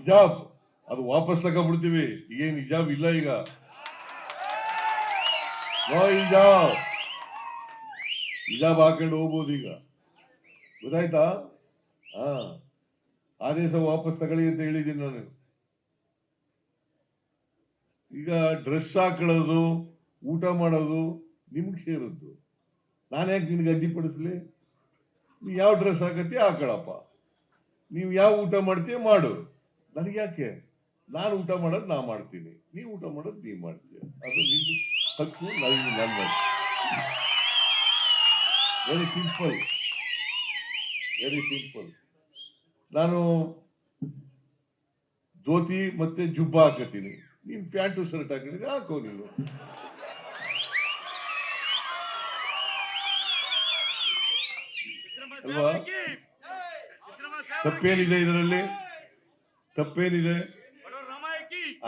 ಹಿಜಾಬ್ ಅದು ವಾಪಸ್ ತಗೊಂಡ್ಬಿಡ್ತೀವಿ. ಈಗೇನು ಹಿಜಾಬ್ ಇಲ್ಲ, ಈಗ ನೋ ಹಿಜಾಬ್. ಹಿಜಾಬ್ ಹಾಕೊಂಡು ಹೋಗ್ಬೋದು ಈಗ, ಗೊತ್ತಾಯ್ತಾ? ಹಾ, ಆದೇಶ ವಾಪಸ್ ತಗೊಳ್ಳಿ ಅಂತ ಹೇಳಿದ್ದೀನಿ ನಾನು. ಈಗ ಡ್ರೆಸ್ ಹಾಕೊಳ್ಳೋದು, ಊಟ ಮಾಡೋದು ನಿಮ್ಗೆ ಸೇರಿದ್ದು. ನಾನು ಯಾಕೆ ನಿನ್ಗೆ ಅಡ್ಡಿಪಡಿಸ್ಲಿ? ನೀವು ಯಾವ ಡ್ರೆಸ್ ಹಾಕತ್ತೀಯ ಹಾಕೊಳ್ಳಪ್ಪ, ನೀವು ಯಾವ ಊಟ ಮಾಡ್ತೀಯ ಮಾಡು, ನನಗೆ ಯಾಕೆ? ನಾನು ಊಟ ಮಾಡೋದು ನಾ ಮಾಡ್ತೀನಿ, ನೀವು ಊಟ ಮಾಡೋದು ನೀವು ಮಾಡ್ತೀಯ, ಅದು ನಿಮ್ಮ ಹಕ್ಕು, ನನಗೆ ನನ್ನ. Very simple, very simple. ನಾನು ಧೋತಿ ಮತ್ತೆ ಜುಬ್ಬ ಹಾಕತ್ತೀನಿ, ನೀನ್ ಪ್ಯಾಂಟು ಶರ್ಟ್ ಹಾಕಿದ್ರೆ ಹಾಕೋ ನೀನು. ಅಲ್ವಾ? ತಪ್ಪೇನಿದೆ ಇದರಲ್ಲಿ? ತಪ್ಪೇನಿದೆ?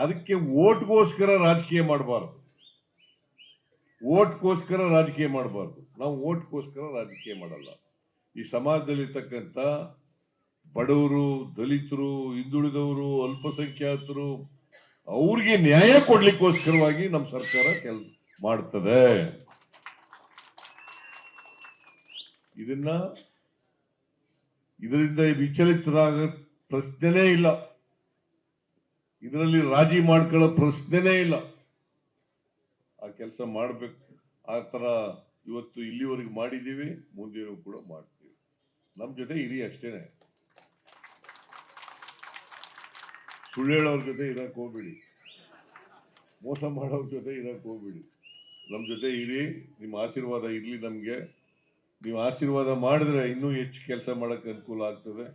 ಅದಕ್ಕೆ ಓಟ್ಗೋಸ್ಕರ ರಾಜಕೀಯ ಮಾಡಬಾರ್ದು, ಓಟ್ಗೋಸ್ಕರ ರಾಜಕೀಯ ಮಾಡಬಾರ್ದು. ನಾವು ಓಟ್ಗೋಸ್ಕರ ರಾಜಕೀಯ ಮಾಡಲ್ಲ. ಈ ಸಮಾಜದಲ್ಲಿರ್ತಕ್ಕಂಥ ಬಡವರು, ದಲಿತರು, ಹಿಂದುಳಿದವರು, ಅಲ್ಪಸಂಖ್ಯಾತರು, ಅವ್ರಿಗೆ ನ್ಯಾಯ ಕೊಡ್ಲಿಕ್ಕೋಸ್ಕರವಾಗಿ ನಮ್ಮ ಸರ್ಕಾರ ಕೆಲಸ ಮಾಡ್ತದೆ. ಇದರಿಂದ ವಿಚಲಿತರಾಗ ಪ್ರಶ್ನೆನೇ ಇಲ್ಲ, ಇದರಲ್ಲಿ ರಾಜಿ ಮಾಡ್ಕೊಳ್ಳೋ ಪ್ರಶ್ನೆನೇ ಇಲ್ಲ. ಆ ಕೆಲಸ ಮಾಡ್ಬೇಕು. ಆ ತರ ಇವತ್ತು ಇಲ್ಲಿವರೆಗೆ ಮಾಡಿದ್ದೀವಿ, ಮುಂದೇನು ಕೂಡ ಮಾಡ್ತೀವಿ. ನಮ್ ಜೊತೆ ಇರಿ ಅಷ್ಟೇನೆ, ಸುಳ್ಳು ಹೇಳೋರ್ ಜೊತೆ ಇರಕ್ ಹೋಗ್ಬಿಡಿ, ಮೋಸ ಮಾಡೋರ್ ಜೊತೆ ಇರಕ್ ಹೋಗ್ಬಿಡಿ. ನಮ್ ಜೊತೆ ಇರಿ, ನಿಮ್ಮ ಆಶೀರ್ವಾದ ಇರ್ಲಿ ನಮ್ಗೆ. ನೀವು ಆಶೀರ್ವಾದ ಮಾಡಿದ್ರೆ ಇನ್ನೂ ಹೆಚ್ಚು ಕೆಲಸ ಮಾಡಕ್ ಅನುಕೂಲ ಆಗ್ತದೆ.